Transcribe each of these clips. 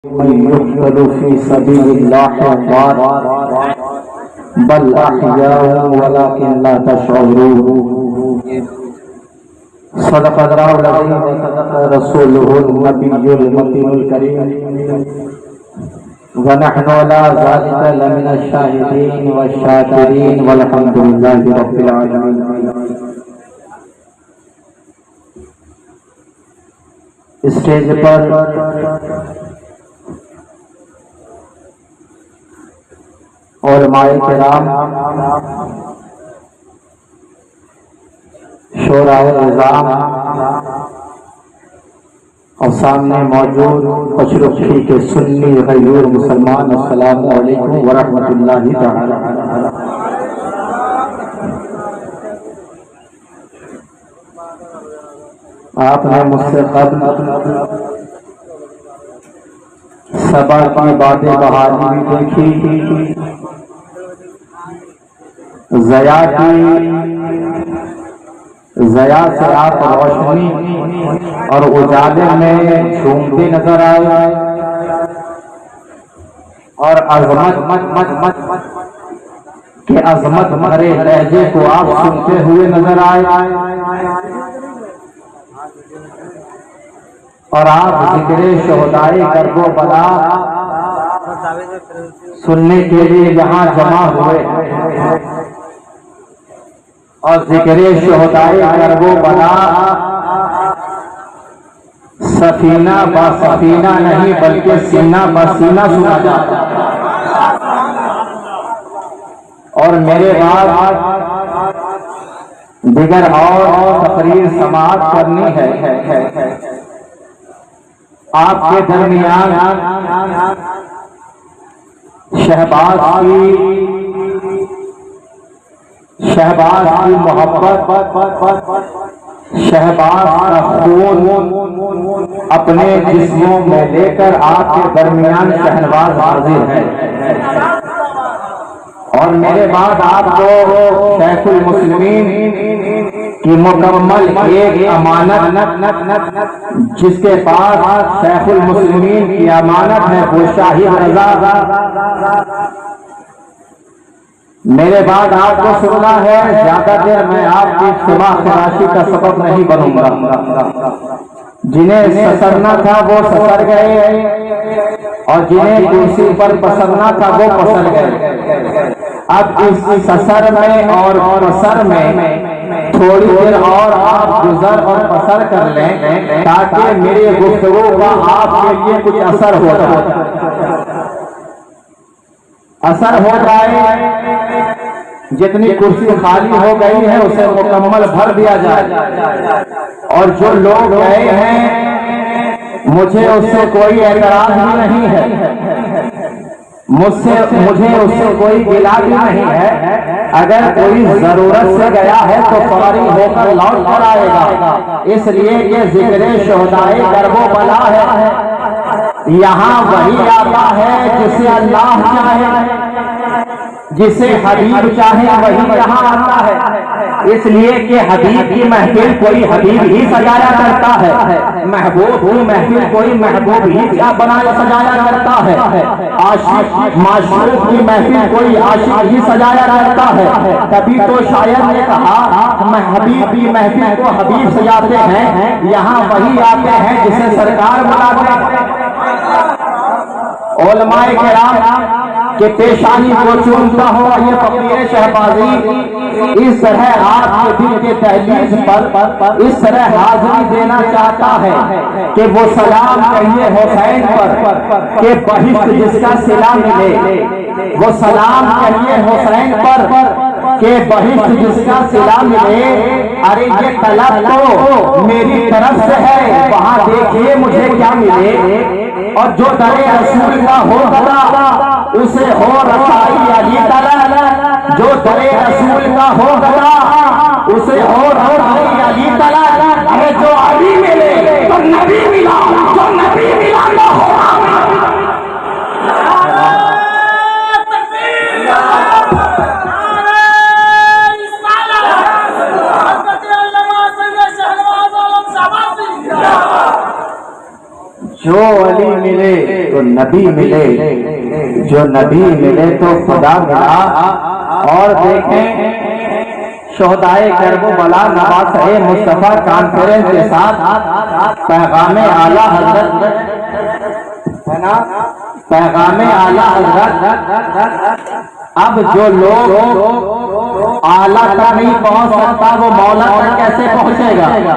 من يقتل في سبيل الله أموات بل أحياء ولكن لا تشعرون. صدق الله العظيم وصدق رسوله النبي المكي الكريم ونحن على ذلك لمن الشاهدين والشاكرين والحمد لله رب العالمين. اسٹیج پر علماء کرام، شورائے نظام اور سامنے موجود پچرخی کے سنی غیور مسلمان، السلام علیکم ورحمۃ اللہ تعالی. آپ نے مجھ سے قبل صبا کی باتیں بہاری دیکھی، ضیا سے آپ روشنی اور اجالے میں جھومتے نظر آئے اور عظمت بھرے لہجے کو آپ سنتے ہوئے نظر آئے اور آپ ذکر شہدائے کرب و بلا سننے کے لیے یہاں جمع ہوئے اور ذکر شہدائے کرب و بلا سفینہ با سفینہ نہیں بلکہ سینہ با سینہ سنا جاتا. اور میرے بعد دیگر اور تقریر سماعت کرنی ہے. آپ کے درمیان شہباز کی محبت، شہباز کا خون اپنے جسموں میں لے کر آپ کے درمیان شہنواز حاضر ہے. اور میرے بعد آپ کو شیخ المسلمین کی مکمل ایک امانت، جس کے پاس شیخ المسلمین کی امانت ہے، وہ شاہد رضا. میرے بعد آپ کو سننا ہے. زیادہ دیر میں آپ کی سما خراشی کا سبب نہیں بنوں گا. جنہیں سسرنا تھا وہ سسر گئے اور جنہیں کرسی پر پسرنا تھا وہ پسر گئے. اب اس سسر میں اور پسر میں تھوڑی دیر اور آپ گزر اور پسر کر لیں تاکہ میری گفتگو کا آپ کے لیے کچھ اثر ہو جائے. جتنی کرسی خالی ہو گئی ہے اسے مکمل بھر دیا جائے. اور جو لوگ گئے ہیں مجھے اس سے کوئی اعتراض بھی نہیں ہے، مجھے اس سے کوئی گلہ بھی نہیں ہے. اگر کوئی ضرورت سے گیا ہے تو فوری ہو کر لوٹ کر آئے گا. اس لیے یہ ذکر شہدائے کرب و بلا ہے. یہاں وہی آتا ہے جسے اللہ چاہے، جسے حبیب چاہے وہی یہاں آتا ہے. اس لیے کہ حبیب کی محفل کوئی حبیب ہی سجایا کرتا ہے، محبوب کی محفل کوئی محبوب ہی بنایا سجایا کرتا ہے، عاشق معشوق کی محفل کوئی عاشق ہی سجایا کرتا ہے. تبھی تو شاعر نے کہا حبیب کی محفل کو حبیب سجاتے ہیں. یہاں وہی آتے ہیں جسے سرکار بلاتے ہیں. علماء کرام کہ پیشانی کو چومتا ہو یہ فقیر شہبازی اس طرح آپ کے دل کے دہلیز پر اس طرح حاضری دینا چاہتا ہے کہ وہ سلام کہیے حسین پر کہ بہشت جس کا صلہ ملے. وہ سلام کہیے حسین پر کہ بہشت جس کا صلہ ملے. ارے یہ طلب تو میری طرف سے ہے، وہاں دیکھیے مجھے کیا ملے. اور جو در رسول کا ہو گدا اسے ہو رسائی علی تعالی. جو در رسول کا ہو گدا اسے ہو رسائی علی تعالی. ارے جو علی ملے تو نبی ملا، جو نبی ملا نہ ہو. جو علی ملے تو نبی ملے، جو نبی ملے تو خدا ملا۔ اور دیکھیں شہدائے کربلا نواسہ مصطفیٰ کانفرنس کے ساتھ پیغام اعلیٰ حضرت ہے نا، پیغام اعلیٰ حضرت۔ اب جو لوگ اعلیٰ تک نہیں پہنچ سکتا وہ مولا تک کیسے پہنچے گا؟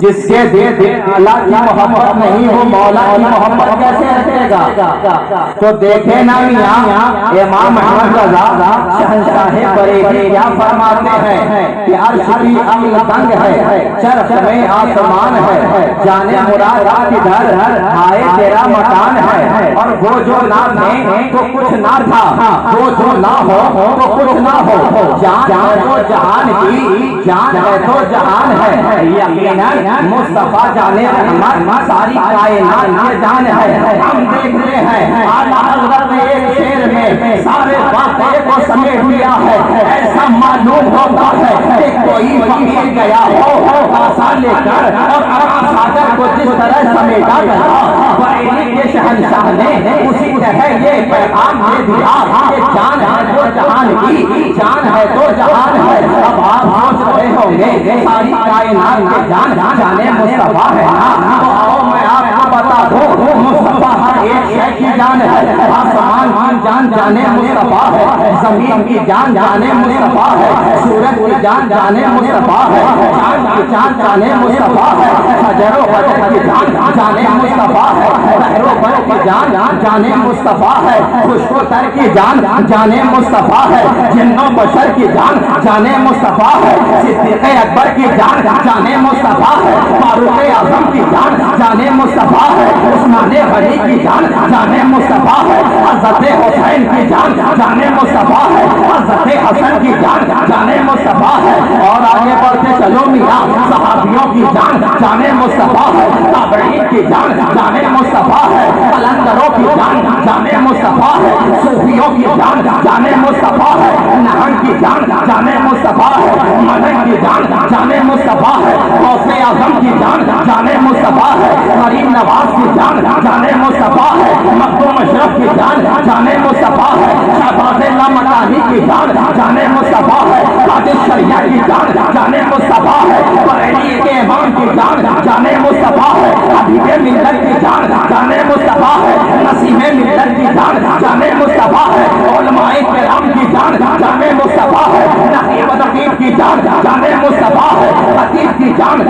جس کے دل اعلیٰ کی محبت نہیں وہ مولا کی محبت کیسے رکھے گا؟ تو دیکھیں نا یہاں امام احمد رضا شہنشاہ بریلی کیا فرماتے ہیں کہ عرش کی عمل تنگ ہے، چرخ میں آسمان ہے، جانے مراد کدھر آئے تیرا مکان ہے۔ اور وہ جو نہ تھے تو کچھ نہ تھا، وہ جو نہ ہو تو کچھ نہ ہو، جان ہے تو جہان کی جان ہے تو جہان ہے۔ یقیناً مصطفیٰ جانے رحمت ساری کائنات کی جان ہے۔ ہم دیکھتے ہیں اعلیٰ حضرت نے ایک شعر میں سارے واقعے کو سمیٹ لیا ہے۔ ایسا معلوم ہوتا ہے کہ کوئی فقیر گیا ہو کاسا لے کر اور ارا ساگر کو جس طرح سمیٹا گیا، بریلی کے شہنشاہ نے اسی طرح یہ پیغام دے دیا کہ جان ہے تو جہان کی جان ہے تو جہان ہے۔ اب آپ سوچ رہے ہوں گے ساری کائنات کے جان جانے مصطفیٰ ہے نا، تو آؤ میں آپ کو بتا دوں مصطفیٰ ہر ایک شے کی جان ہے۔ آسمان کی جان جانے مصطفیٰ ہے، زمین کی جان جانے مصطفیٰ ہے، سورج کی جان جانے مصطفیٰ ہے، چاند کی جان جانے مصطفیٰ ہے، حجر و حجر کی جان جانے مصطفیٰ ہے، بحر و بر کی جان جانے مصطفیٰ ہے، خشک و تر کی جان جانے مصطفیٰ ہے، جن و بشر کی جان جانے مصطفیٰ ہے، صدیق اکبر کی جان جانے مصطفیٰ ہے، فاروق اعظم کی جان جانے مصطفیٰ ہے، عثمان غنی کی جان جانے مصطفیٰ ہے، حضرت حسین کی جان جانے مصطفیٰ ہے، حضرت حسن کی جان جانے مصطفیٰ ہے۔ اور آگے بڑھتے چلو میاں صحابیوں کی جان جانے مصطفیٰ ہے، تابعین کی جان جانے مصطفیٰ ہے، قلندروں کی جان جانے مصطفیٰ ہے، صوفیوں کی جان جانے مصطفیٰ ہے، نہنگ کی جان جانے مصطفیٰ ہے، مدن کی جان جانے مصطفیٰ ہے، غوث اعظم کی جان جانے مصطفیٰ ہے، غریب نواز کی جان جانے مصطفیٰ ہے، مخدوم اشرف کی جان جانے مصطفیٰ ہے، شہباز لامکانی کی جان جانے مصطفیٰ ہے، قادر شریعہ کی جان جانے مصطفیٰ ہے، بریلی کے امام کی جان جانے مصطفیٰ ہے، حبیب ملت کی جان جانے مصطفیٰ ہے، نسیم ملت کی جان جانے مصطفیٰ ہے، علماء کرام کی جان جانے مصطفیٰ ہے، نقیب نقیب کی جان جانے مصطفیٰ ہے، خطیب کی جان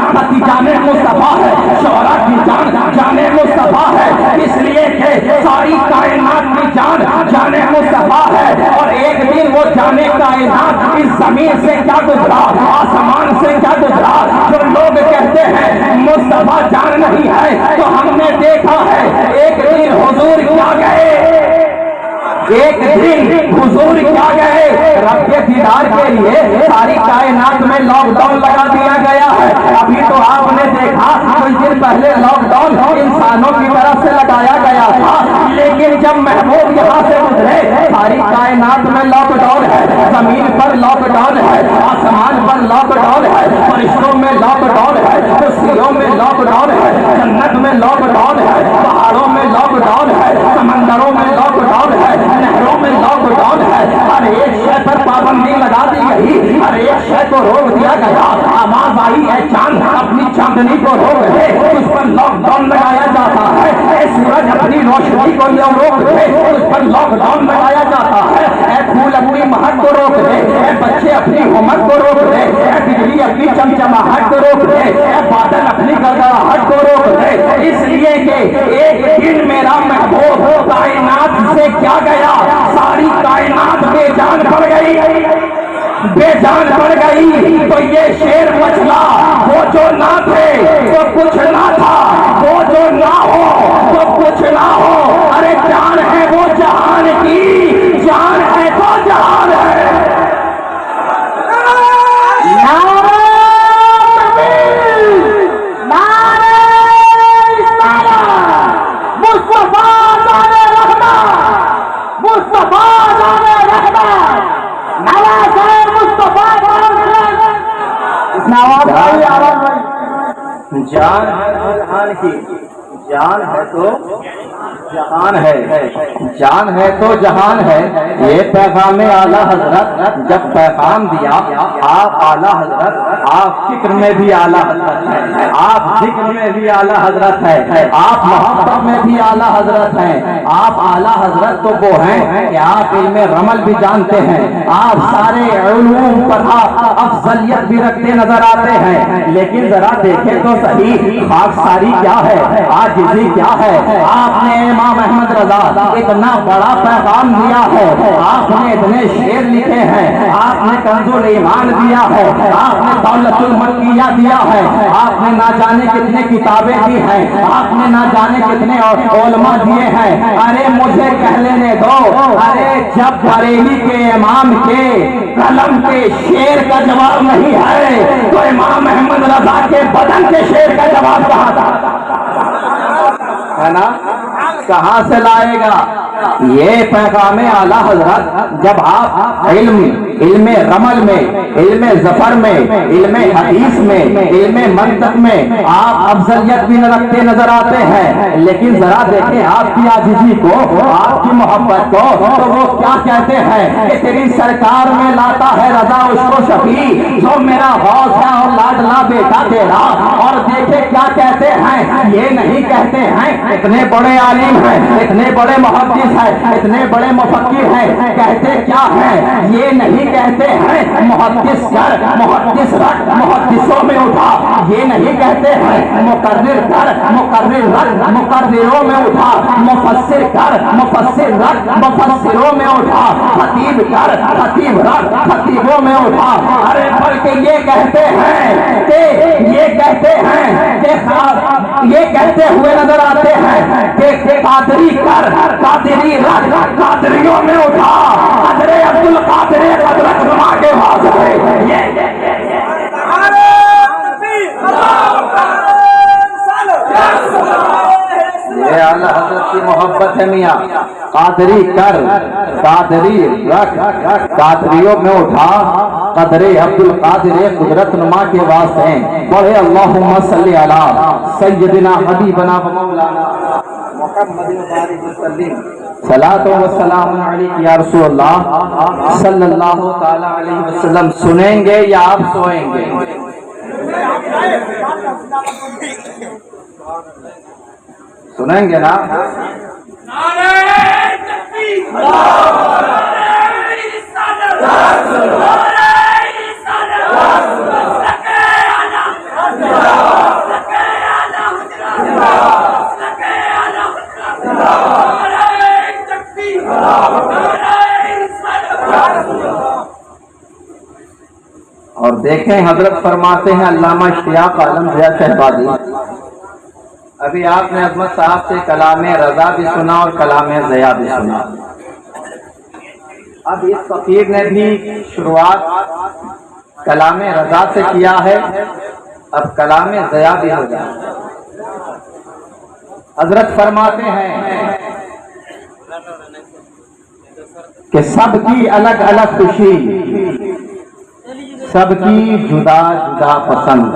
جانے مصطفیٰ ہے، شعراء کی جان جانے مصطفیٰ ہے، اس لیے کہ ساری کائنات کی جان جانے مصطفیٰ ہے۔ اور ایک دن وہ جانے کائنات اس زمین سے کیا گزرا، آسمان سے کیا گزرا، جو لوگ کہتے ہیں مصطفیٰ جان نہیں ہے، تو ہم نے دیکھا ہے ایک دن حضور کیا گئے، ایک دن حضور کیا گئے رب کے دیدار کے لیے ساری کائنات میں لاک ڈاؤن لگا دیا گیا ہے۔ ابھی تو آپ نے دیکھا کچھ دن پہلے لاک ڈاؤن انسانوں کی طرف سے لگایا گیا تھا، لیکن جب محبوب یہاں سے گزرے ساری کائنات میں لاک ڈاؤن ہے، زمین پر لاک ڈاؤن ہے، آسمان پر لاک ڈاؤن ہے، فرشتوں میں لاک ڈاؤن ہے، کرسیوں میں لاک ڈاؤن ہے، جنت میں لاک ڈاؤن ہے، پہاڑوں میں لاک ڈاؤن ہے، سمندروں میں لاک ڈاؤن ہے، نہروں میں لاک ڈاؤن ہے، ہر ایک شے پر پابندی لگا دی گئی، ہر ایک شے کو روک دیا گیا۔ آواز آئی ہے چاند اپنی چاندنی کو روک دے، اس پر لاک ڈاؤن لگایا جاتا ہے، اے سورج اپنی روشنی کو روک دے، اس پر لاک ڈاؤن لگایا جاتا ہے، اے پھول اپنی مہک کو روک دے، اے بچے اپنی امت کو روک دے، اے بجلی اپنی چمچماہٹ کو روک دے، اے بادل اپنی گڑگڑاہٹ کو روک دے، اس لیے کہ ایک دن میرا محبوب کائنات سے کیا گیا، ساری کائنات بے جان پڑ گئی، بے جان پڑ گئی۔ تو یہ شیر مچلا، وہ جو نہ تھے تو کچھ نہ تھا، وہ جو نہ ہو تو کچھ نہ ہو، ارے جان ہے وہ جہان کی جان ہے تو جہان ہے۔ جان ہے جہان کی جان ہے تو جہان ہے، جان ہے تو جہان ہے۔ یہ پیغام اعلیٰ حضرت جب پیغام دیا، آپ اعلیٰ حضرت، آپ فکر میں بھی اعلیٰ حضرت ہے، آپ ذکر میں بھی اعلیٰ حضرت ہے، آپ محبت میں بھی اعلیٰ حضرت ہیں۔ آپ اعلیٰ حضرت تو وہ ہیں کہ آپ علم رمل بھی جانتے ہیں، آپ سارے علوم پر افضلیت بھی رکھتے نظر آتے ہیں، لیکن ذرا دیکھیں تو صحیح خاکساری کیا ہے، عاجزی کیا ہے۔ آپ نے امام احمد رضا اتنا بڑا پیغام دیا ہے، آپ نے اتنے شعر لکھے ہیں، آپ نے کنز الایمان دیا ہے، آپ نے دولت المکیہ دیا ہے، آپ نے نہ جانے کتنے کتابیں دی ہیں، آپ نے نہ جانے کتنے علماء دیے ہیں۔ ارے مجھے کہہ لینے دو، ارے جب بریلی کے امام کے قلم کے شعر کا جواب نہیں ہے تو امام احمد رضا کے بدن کے شعر کا جواب کہاں تھا؟ ہے نا؟ کہاں سے لائے گا؟ یہ پیغام اعلیٰ حضرت جب آپ علم رمل میں، علم ظفر میں، علم حدیث میں، علم منطق میں آپ افضلیت بھی رکھتے نظر آتے ہیں، لیکن ذرا دیکھیں آپ کی عاجزی کو، آپ کی محبت کو، تو وہ کیا کہتے ہیں کہ تیری سرکار میں لاتا ہے رضا اس کو شفیع جو میرا غوث ہے اور لاڈلا بیٹا تیرا۔ اور دیکھیں کیا کہتے ہیں، یہ نہیں کہتے ہیں اتنے بڑے عالم ہیں، اتنے بڑے محدث ہیں، اتنے بڑے مفکر ہیں، کہتے کیا ہیں، یہ نہیں کہتے ہیں محدث کر، محدث رکھ، محدثوں میں اٹھا، یہ نہیں کہتے ہیں مقرر کر، مقرر رکھ، مقرروں میں اٹھا، مفسر کر، مفسر رکھ، مفسروں میں اٹھا، خطیب کر، خطیب رکھ، خطیبوں میں اٹھا۔ ارے بلکہ یہ کہتے ہیں کہ یہ کہتے ہوئے نظر آتے ہیں کہ قادری کر، قادری رکھ، قادریوں میں اٹھا، حضرت عبد القادر قدرت نما کے واسطے۔ یہ اعلیٰ حضرت کی محبت ہے میاں۔ قادری کر، قادری رکھ، قادریوں میں اٹھا، قدر عبد القادر قدرت نما کے واسطے پڑھے اللہم صلی علی سیدنا حبیبنا و مولانا محمد صلاۃ و سلام علیک یا رسول اللہ صلی اللہ تعالی علیہ وسلم۔ سنیں گے یا آپ سوئیں گے؟ سنیں گے نا؟ اور دیکھیں حضرت فرماتے ہیں علامہ اشتیاق عالم ضیاء شہبازی، ابھی آپ نے عظمت صاحب سے کلام رضا بھی سنا اور کلام ضیاء بھی سنا، اب اس فقیر نے بھی شروعات کلام رضا سے کیا ہے، اب کلام ضیاء بھی ہو جائے۔ حضرت فرماتے ہیں کہ سب کی الگ الگ خوشی، سب کی جدا جدا پسند،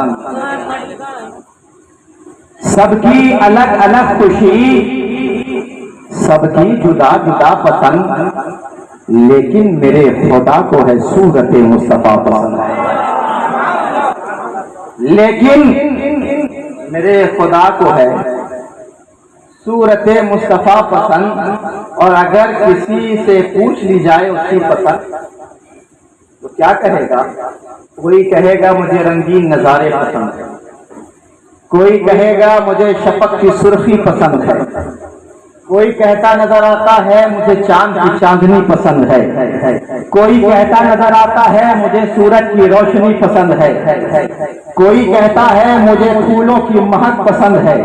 سب کی الگ الگ خوشی، سب کی جدا جدا پسند، لیکن میرے خدا کو ہے صورت مصطفیٰ پسند، لیکن میرے خدا کو ہے صورت مصطفیٰ پسند۔ اور اگر کسی سے پوچھ لی جائے اس کی پسند تو کیا کہے گا؟ کوئی کہے گا مجھے رنگین نظارے پسند ہے، کوئی کہے گا مجھے شفق کی سرخی پسند ہے، کوئی کہتا نظر آتا ہے مجھے چاند کی چاندنی پسند ہے، کوئی کہتا نظر آتا ہے مجھے سورج کی روشنی پسند ہے، کوئی کہتا ہے مجھے پھولوں کی مہک پسند ہے،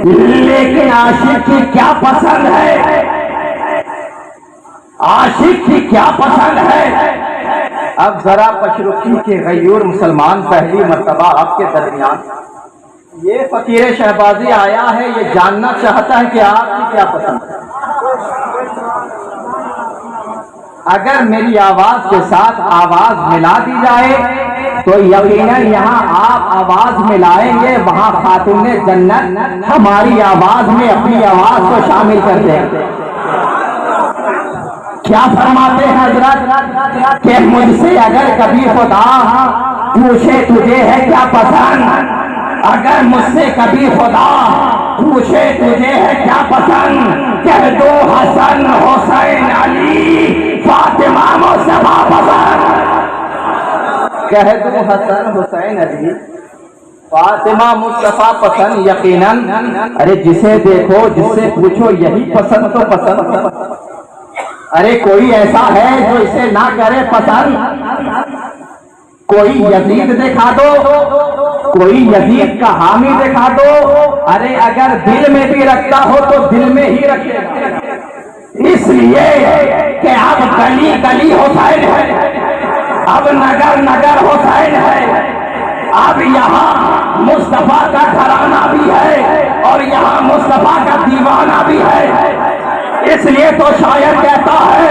لیکن عاشق کی کیا پسند ہے؟ عاشق کی کیا پسند ہے؟ اب ذرا پشرقی کے غیور مسلمان پہلی مرتبہ آپ کے درمیان یہ فقیر شہبازی آیا ہے، یہ جاننا چاہتا ہے کہ آپ کی کیا پسند ہے۔ اگر میری آواز کے ساتھ آواز ملا دی جائے تو یقیناً یہاں آپ آواز ملائیں گے، وہاں خاتون جنت ہماری آواز میں اپنی آواز کو شامل کر دیں۔ کیا فرماتے ہیں حضرت کہ مجھ سے اگر کبھی خدا پوچھے تجھے ہے کیا پسند، اگر مجھ سے کبھی خدا پوچھے تجھے ہے کیا پسند، کہہ دو حسن حسین علی فاطمہ مصطفیٰ پسند، کہہ دو حسن حسین علی فاطمہ مصطفیٰ پسند۔ یقیناً ارے جسے دیکھو جس سے پوچھو یہی پسند تو پسند، ارے کوئی ایسا ہے جو اسے نہ کرے پسند؟ کوئی یزید دکھا دو، کوئی یزید کا حامی دکھا دو، ارے اگر دل میں بھی رکھتا ہو تو دل میں ہی رکھے گا، اس لیے کہ اب گلی گلی حسین ہے، اب نگر نگر حسین ہے، اب یہاں مصطفیٰ کا گھرانہ بھی ہے اور یہاں مصطفیٰ کا دیوانہ بھی ہے۔ اس لیے تو شاعر کہتا ہے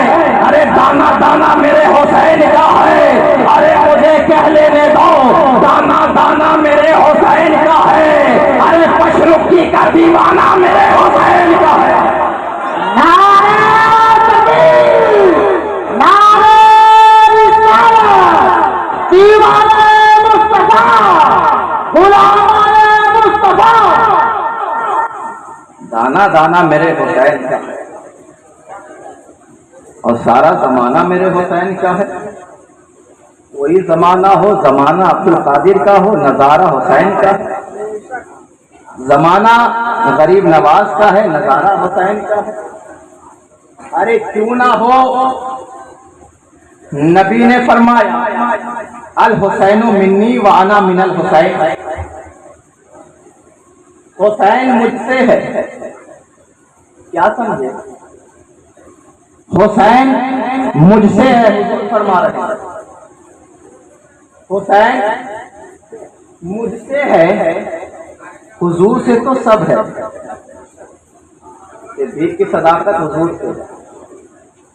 ارے دانا دانا میرے حسین کا ہے، ارے مجھے کہہ لینے دو دانا دانا میرے حسین کا ہے، ارے پشرکی کا دیوانہ میرے حسین کا ہے۔ نعرہ تکبیر، نعرہ رسالت، دیوانہ مصطفیٰ، غلام مصطفیٰ، دانا دانا میرے حسین کا ہے اور سارا زمانہ میرے حسین کا ہے۔ کوئی زمانہ ہو، زمانہ عبد القادر کا ہو، نظارہ حسین کا ہے، زمانہ غریب نواز کا ہے، نظارہ حسین کا ہے۔ ارے کیوں نہ ہو، نبی نے فرمایا الحسین منی وانا من الحسین، حسین مجھ سے ہے، کیا سمجھے؟ حسین مجھ سے ہے، حضور فرما رہے ہیں حسین مجھ سے ہے، حضور سے تو سب ہے، بھیک کی صداقت حضور سے ہے،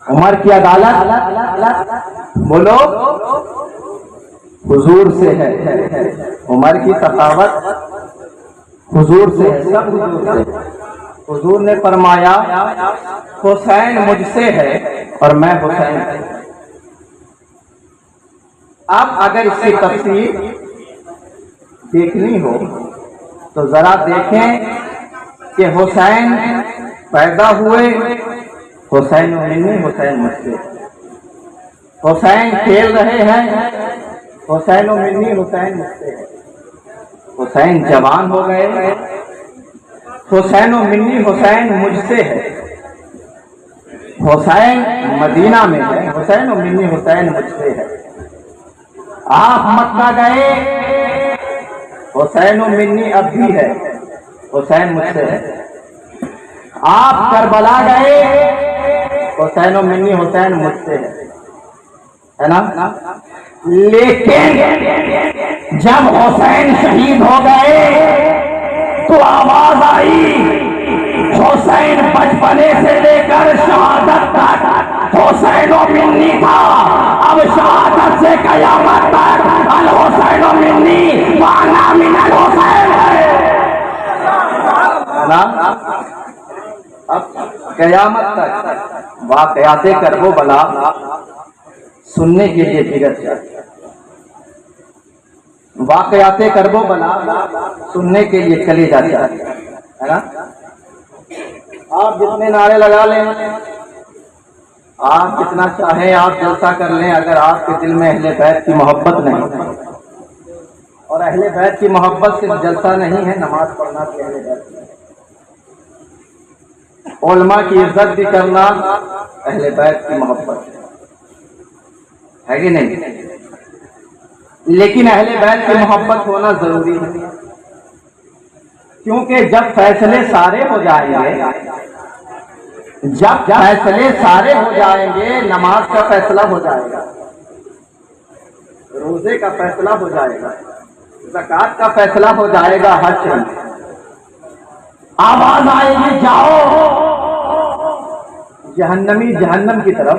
عمر کی عدالت بولو حضور سے ہے، عمر کی سخاوت حضور سے ہے، سب حضور سے ہے۔ حضور نے فرمایا حسین مجھ سے ہے اور میں حسین ہوں۔ اب اگر اس کی تفصیل دیکھنی ہو تو ذرا دیکھیں کہ حسین پیدا ہوئے، حسین منی حسین مجھ سے، حسین کھیل رہے ہیں، حسین منی حسین مجھ سے، حسین جوان ہو گئے، حسین منی حسین مجھ سے ہے، حسین مدینہ میں ہے، حسین منی حسین مجھ سے ہے، آپ مکہ گئے، حسین منی اب بھی ہے، حسین مجھ سے ہے، آپ کربلا گئے، حسین منی حسین مجھ سے ہے نا؟ لیکن جب حسین شہید ہو گئے تو آواز آئی حسین بچپنے سے لے کر شہادت تک حسین و منی تھا، اب شہادت سے قیامت تک الحسین و منی وانا من الحسین ہے نا؟ اب قیامت تک واقعات کرب و بلا سننے کے لیے بھیگت جاتی ہے، واقعات کرب و بلا سننے کے لیے چلی جاتی ہے نا؟ آپ جتنے نعرے لگا لیں، آپ جتنا چاہیں آپ جلسہ کر لیں، اگر آپ کے دل میں اہل بیت کی محبت نہیں، اور اہل بیت کی محبت صرف جلسہ نہیں ہے، نماز پڑھنا بھی اہل بیت کی، علماء کی عزت بھی کرنا اہل بیت کی محبت ہے کہ نہیں؟ لیکن اہل بیت کی محبت ہونا ضروری ہے، کیونکہ جب فیصلے سارے ہو جائیں گے، جب فیصلے سارے ہو جائیں گے، نماز کا فیصلہ ہو جائے گا، روزے کا فیصلہ ہو جائے گا، زکوٰۃ کا فیصلہ ہو جائے گا، حج کا آواز آئے گی جاؤ جہنمی جہنم کی طرف،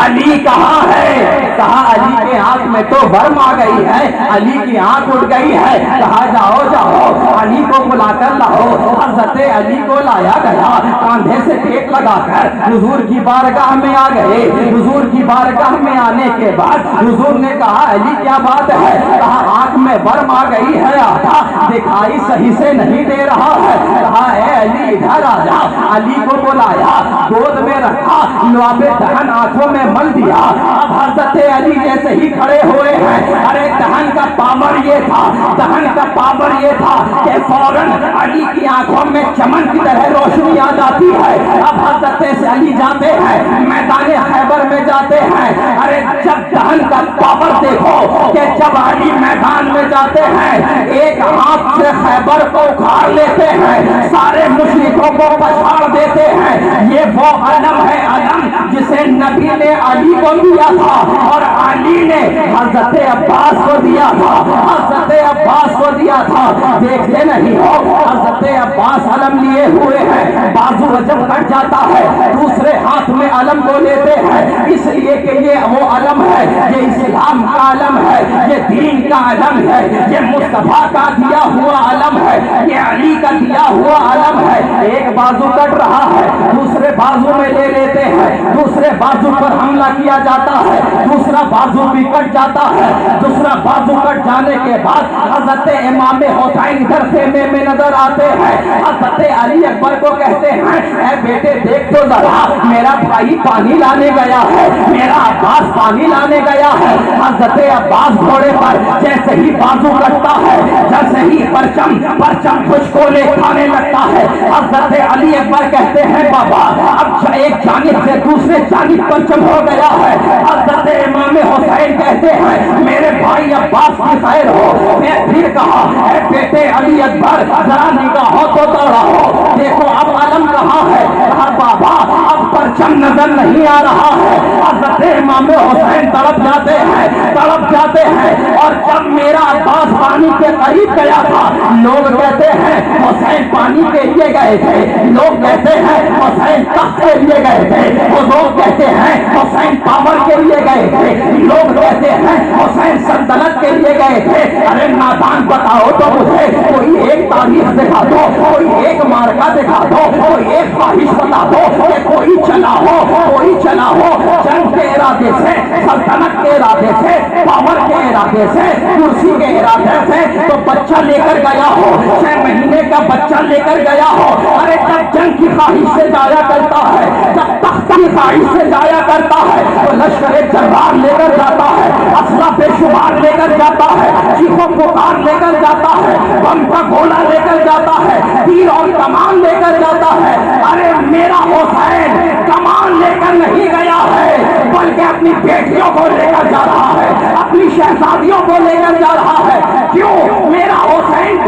علی کہاں ہے؟ کہا علی کے آنکھ میں تو برم آ گئی ہے، علی کی آنکھ اٹھ گئی ہے۔ کہا جاؤ جاؤ علی کو بلا کر لاؤ۔ حضرت علی کو لایا گیا، کاندھے سے ٹیک لگا کر حضور کی بارگاہ میں آ گئے۔ حضور کی بارگاہ میں آنے کے بعد حضور نے کہا علی کیا بات ہے؟ کہا آنکھ میں برم آ گئی ہے، آقا دکھائی صحیح سے نہیں دے رہا ہے۔ کہا اے علی ادھر آ جا۔ علی کو بلایا، گود میں رکھا، لعاب دہن آنکھوں میں مل دیا۔ اب حضرت علی جیسے ہی کھڑے ہوئے ہیں، ارے دہن کا پاور یہ تھا، دہن کا پاور یہ تھا کہ فوراً علی کی آنکھوں میں چمن کی طرح روشنی آ جاتی ہے۔ اب حضرت علی جاتے ہیں میدان خیبر میں جاتے ہیں، ارے جب دہن کا پاور دیکھو کہ جب علی میدان میں جاتے ہیں ایک ہاتھ سے خیبر کو اکھاڑ لیتے ہیں، سارے مشرکوں کو پچھاڑ دیتے ہیں۔ یہ وہ علم ہے، علم جسے نبی نے علی کو دیا تھا اور علی نے حضرت عباس کو دیا تھا، حضرت عباس کو دیا تھا۔ دیکھتے نہیں ہو حضرت عباس علم لیے ہوئے ہیں، بازو جب کٹ جاتا ہے دوسرے ہاتھ میں علم کو لیتے ہیں، اس لیے کہ یہ وہ علم ہے، یہ اسلام کا علم ہے، یہ دین کا علم ہے، یہ مصطفیٰ کا دیا ہوا علم ہے، یہ علی کا دیا ہوا علم ہے۔ ایک بازو کٹ رہا ہے دوسرے بازو میں لے لیتے ہیں، دوسرے بازو پر حملہ کیا جاتا ہے، دوسرا بازو بھی کٹ جاتا ہے۔ دوسرا بازو کٹ جانے کے بعد حضرت امام حسین گھر خیمے میں نظر آتے ہیں۔ حضرت علی اکبر کو کہتے ہیں اے بیٹے دیکھ تو ذرا میرا بھائی پانی لانے گیا ہے، میرا عباس پانی لانے گیا ہے۔ حضرت عباس گھوڑے پر جیسے ہی بازو کٹتا ہے، جیسے ہی پرچم کچھ کو لے کھانے لگتا ہے، حضرت علی اکبر کہتے ہیں بابا اب ایک جانب سے دوسرے جانب پرچم ہو گیا ہے۔ حضرت امام حسین کہتے ہیں میرے بھائی عباس کی خیر ہو۔ میں پھر کہا اے بیٹے علی اکبر ذرا نگاہوں تو دوڑاؤ، دیکھو اب علم کہاں ہے؟ کہا بابا اب پرچم نظر نہیں آ رہا ہے۔ حضرت امام حسین تڑپ جاتے ہیں، تڑپ جاتے ہیں، اور جب میرا عباس پانی کے قریب گیا تھا لوگ کہتے ہیں حسین پانی کے لیے گئے تھے، لوگ کہتے ہیں حسین تخت کے لیے گئے تھے، وہ لوگ کہتے ہیں حسین پاور کے لیے گئے تھے، لوگ کہتے ہیں حسین سلطنت کے لیے گئے تھے۔ ارے نادان بتاؤ تو مجھے کوئی ایک تاریخ دکھا دو، کوئی ایک مارکا دکھا دو، کوئی ایک خواہش بتا دو کہ کوئی چلا ہو، کوئی چلا ہو جنگ کے ارادے سے، سلطنت کے ارادے سے، پاور کے ارادے سے، کرسی کے ارادے سے، تو بچہ لے کر گیا ہو، 6 مہینے کا بچہ لے کر گیا ہو۔ ارے جب جنگ کی خواہش سے جایا کرتا ہے، جب تخت کی خواہش سے جایا کرتا ہے تو لشکر جرار لے کر جاتا ہے، اسلحہ بے شمار لے کر جاتا ہے، چیخوں پکار لے کر جاتا ہے، بم کا گولا لے کر جاتا ہے، تیر اور کمان لے کر جاتا ہے۔ ارے میرا حسین کمان لے کر نہیں گیا ہے بلکہ اپنی بیٹیوں کو لے کر جا رہا ہے، اپنی شہزادیوں کو لے کر جا رہا ہے۔ کیوں؟ میرا حسین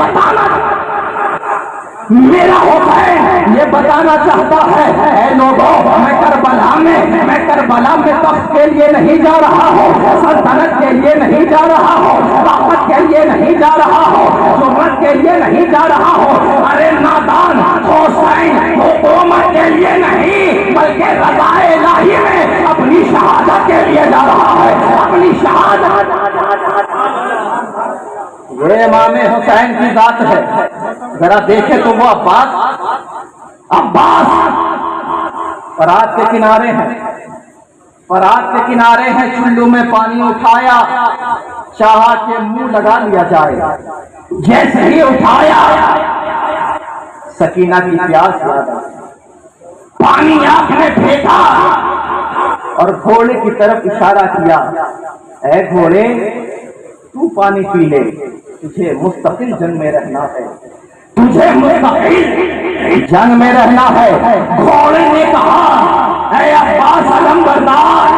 میرا حسین یہ بتانا چاہتا ہے اے لوگوں میں کربلا میں تخت کے لیے نہیں جا رہا ہوں، سلطنت کے لیے نہیں جا رہا ہوں، طاقت کے لیے نہیں جا رہا ہوں، شہرت کے لیے نہیں جا رہا ہوں۔ ارے نادان حسین حکومت کے لیے نہیں بلکہ رضا الہی میں اپنی شہادت کے لیے جا رہا ہے، اپنی شہادت۔ یہ امام حسین کی ذات ہے، ذرا دیکھے تو وہ عباس فرات کے کنارے ہیں، فرات کے کنارے ہیں، چلو میں پانی اٹھایا، چاہا کہ منہ لگا لیا جائے، جیسے ہی اٹھایا سکینہ کی پیاس یاد آئی، پانی آنکھ میں پھینکا اور گھوڑے کی طرف اشارہ کیا، اے گھوڑے تو پانی پی لے، تجھے مستقل جنگ میں رہنا ہے، تجھے مستقل جنگ میں رہنا ہے۔ گھوڑے نے کہا اے عباس علم بردار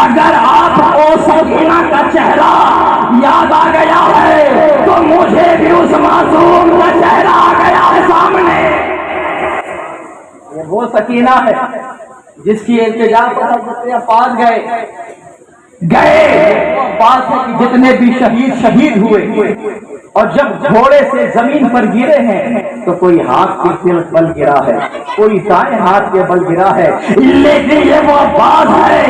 اگر آپ کو سکینہ کا چہرہ یاد آ گیا ہے تو مجھے بھی اس معصوم کا چہرہ آ گیا ہے سامنے۔ یہ وہ سکینہ ہے جس کی التجا پر حضرت عباس گئے عباس کہ جتنے بھی شہید ہوئے اور جب گھوڑے سے زمین پر گرے ہیں تو کوئی ہاتھ کے بل گرا ہے، کوئی دائیں ہاتھ کے بل گرا ہے، لیکن یہ وہ باز ہے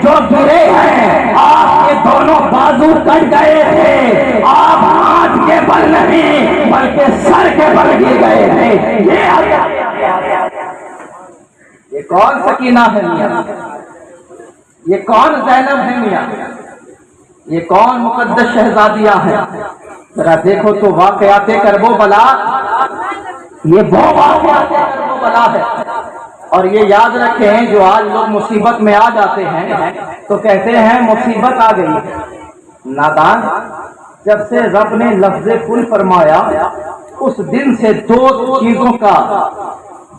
جو گرے ہیں، آپ کے دونوں بازو کٹ گئے تھے، آپ ہاتھ کے بل نہیں بلکہ سر کے بل گر گئے ہیں۔ یہ کون سکینہ ہے میاں؟ یہ کون زینب ہے میاں؟ یہ کون مقدس شہزادیاں ہیں؟ ذرا دیکھو تو واقعات کرب و بلا، یہ وہ واقعات کرب و بلا ہے۔ اور یہ یاد رکھیں جو آج لوگ مصیبت میں آ جاتے ہیں تو کہتے ہیں مصیبت آ گئی، نادان، جب سے رب نے لفظ کن فرمایا اس دن سے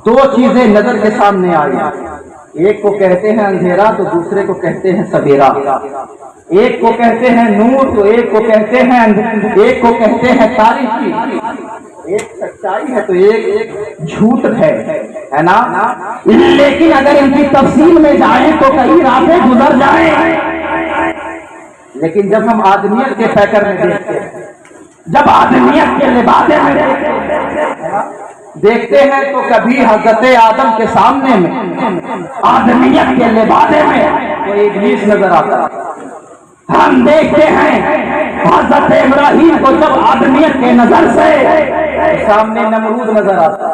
دو چیزیں نظر کے سامنے آئی، ایک کو کہتے ہیں اندھیرا تو دوسرے کو کہتے ہیں سویرا، ایک کو کہتے ہیں نور تو ایک کو کہتے ہیں تاریکی، ایک سچائی ہے تو ایک جھوٹ ہے نا؟ لیکن اگر ان کی تفصیل میں جائیں تو کئی راتیں گزر جائیں، لیکن جب ہم آدمیت کے فکر میں دیکھتے ہیں، جب آدمیت کے لبادے میں دیکھتے ہیں تو کبھی حضرت آدم کے سامنے میں آدمیت کے لبادے میں کوئی ابلیس نظر آتا ہے، ہم دیکھتے ہیں حضرت ابراہیم کو جب آدمیت کے نظر سے سامنے نمرود نظر آتا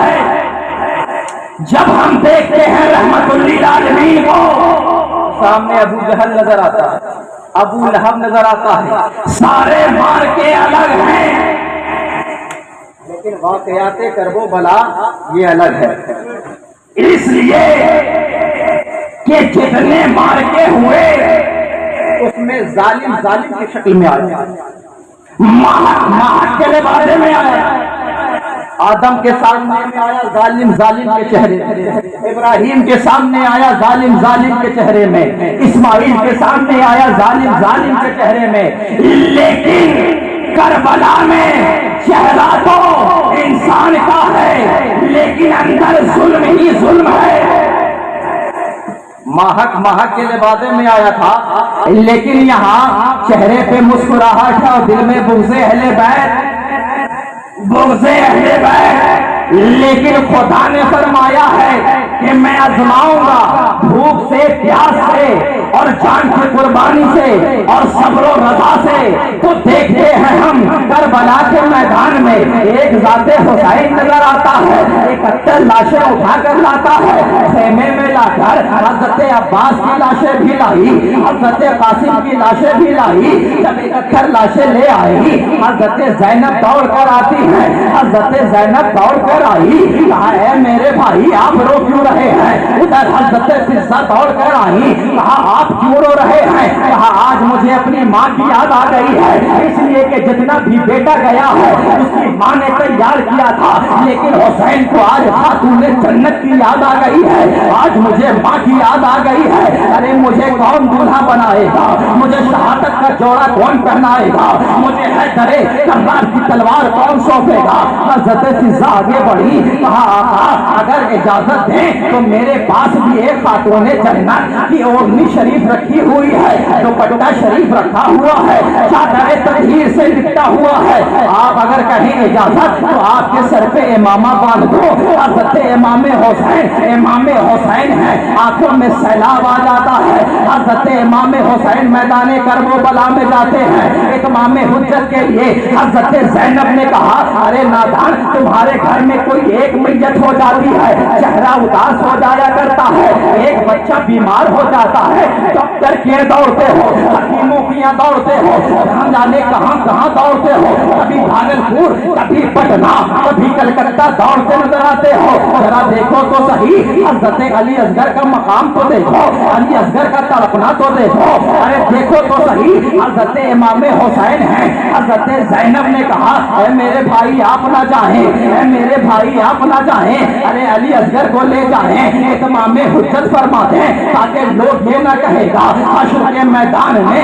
ہے، جب ہم دیکھتے ہیں رحمت للعالمین کو سامنے ابو جہل نظر آتا ہے، ابو لہب نظر آتا ہے، سارے مار کے الگ ہیں، لیکن واقعات کرب و بلا یہ الگ ہے، اس لیے کہ جتنے مار کے ہوئے اس میں ظالم کی شکل میں آیا، ماہک کے لبادے میں آیا، آدم کے سامنے میں آیا ظالم کے چہرے، ابراہیم کے سامنے آیا ظالم کے چہرے میں، اسماعیل کے سامنے آیا ظالم کے چہرے میں، لیکن کربلا میں چہرہ تو انسان کا ہے لیکن اندر ظلم ہی ظلم ہے۔ ماہک کے لبادے میں آیا تھا لیکن یہاں چہرے پہ مسکراہٹ اور دل میں بغض اہل بیت، لیکن خدا نے فرمایا ہے کہ میں آزماؤں گا بھوک سے، پیاس سے اور جان کی قربانی سے اور صبر و رضا سے۔ تو دیکھتے ہیں ہم کربلا کے میدان میں ایک ذات حسین نظر آتا ہے، 71 لاشیں اٹھا کر لاتا ہے، خیمے میں لا کر حضرت عباس کی لاشیں بھی لائی، حضرت قاسم کی لاشیں بھی لائی، جب 71 لاشیں لے آئی حضرت زینب دوڑ کر آتی ہے، حضرت زینب دوڑ کر آئی، کہا اے میرے بھائی آپ رو کیوں رہے ہیں؟ ادھر حضرت فضہ دوڑ کر آئی، کہا آپ کیوں رو رہے ہیں؟ کہا آج مجھے اپنی ماں کی یاد آ گئی ہے، اس لیے کہ جتنا بھی بیٹا گیا ہے اس کی ماں نے تیار کیا تھا، لیکن حسین کو آج خاتون جنت کی یاد آ گئی ہے، آج مجھے ماں کی یاد آ گئی ہے، ارے مجھے کون دولہا بنائے گا؟ مجھے شہادت کا جوڑا کون پہنائے گا؟ مجھے حیدر کرار کی تلوار کون سونپے گا؟ حضرت فضہ آگے بڑھی، کہا آقا اگر اجازت دیں تو میرے پاس بھی ایک خاتون جنت کی اوڑھنی شریف رکھی ہوئی ہے، دوپٹہ شریف رکھا ہوا ہے، چادر تطہیر سے لپٹا ہوا ہے، آپ اگر کہیں اجازت تو آپ کے سر پہ امامہ باندھ دو۔ حضرت امام حسین ہے، آنکھوں میں سیلاب آ جاتا ہے، حضرت امام حسین میدان کرب و بلا میں جاتے ہیں، اتمام حجت کے لیے حضرت زینب نے کہا ارے نادان تمہارے گھر میں کوئی ایک میت ہو جاتی ہے چہرہ اداس ہو جایا کرتا ہے، ایک بچہ بیمار ہو جاتا ہے، ڈاکٹر کیے دوڑتے ہو، حکیموں کیا دوڑتے ہو، کہاں جانے کہاں دوڑتے ہو، کبھی بھاگلپور کبھی پٹنہ کبھی کلکتہ دوڑتے نظر آتے ہو، ذرا دیکھو تو صحیح حضرت علی اصغر کا مقام تو دیکھو، علی اصغر کا تڑپنا تو دیکھو، ارے دیکھو تو صحیح حضرت امام حسین ہیں۔ حضرت زینب نے کہا اے میرے بھائی آپ نہ جائیں، اے میرے بھائی آپ نہ جائیں، ارے علی اصغر کو لے جائیں، اتمام حجت فرما دیں تاکہ لوگ یہ نہ کہے گا حشر کے میدان میں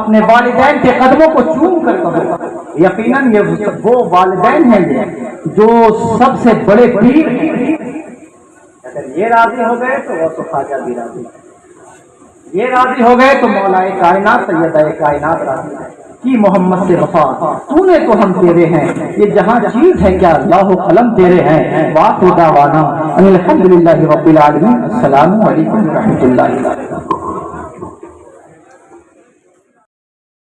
اپنے والدین کے قدموں کو چوم کر کہو یقیناً یہ وہ والدین ہیں جو سب سے بڑے پیر ہیں۔ اگر یہ راضی ہو گئے تو وہ تو خواجہ بھی راضی، یہ راضی ہو گئے تو مولا کائنات سیدہ کائنات راضی ہے کہ محمد سے وفا تو نے تو ہم تیرے ہیں، یہ جہاں چیز ہے کیا اللہ و قلم تیرے ہیں۔ وآخر دعوانا ان الحمدللہ رب العالمین، السلام علیکم ورحمۃ اللہ وبرکاتہ۔